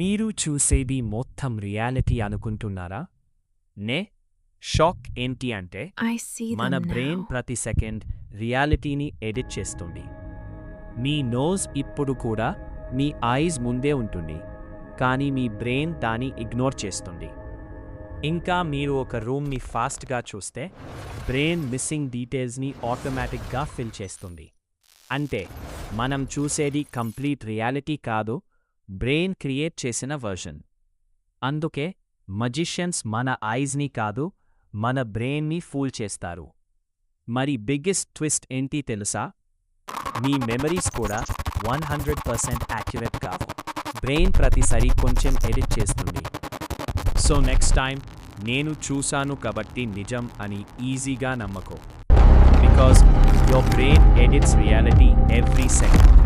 మీరు చూసేది మొత్తం రియాలిటీ అనుకుంటున్నారా? నే షాక్ ఏంటి అంటే I see మన them బ్రెయిన్ now. ప్రతి సెకండ్ రియాలిటీని ఎడిట్ చేస్తుంది. మీ నోస్ ఇప్పుడు కూడా మీ ఐస్ ముందే ఉంటుంది, కానీ మీ బ్రెయిన్ దాన్ని ఇగ్నోర్ చేస్తుంది. ఇంకా మీరు ఒక రూమ్ని ఫాస్ట్గా చూస్తే బ్రెయిన్ మిస్సింగ్ డీటెయిల్స్ని ఆటోమేటిక్గా ఫిల్ చేస్తుంది. అంటే మనం చూసేది కంప్లీట్ రియాలిటీ కాదు, బ్రెయిన్ క్రియేట్ చేసిన వర్షన్. అందుకే మజిషియన్స్ మన ఐజ్ని కాదు, మన బ్రెయిన్ని ఫూల్ చేస్తారు. మరి బిగ్గెస్ట్ ట్విస్ట్ ఏంటి తెలుసా? మీ మెమరీస్ కూడా 100% యాక్యురేట్ కావు. బ్రెయిన్ ప్రతిసారి కొంచెం ఎడిట్ చేస్తుంది. సో నెక్స్ట్ టైం నేను చూశాను కాబట్టి నిజం అని ఈజీగా నమ్మకో. Because your brain edits reality every second.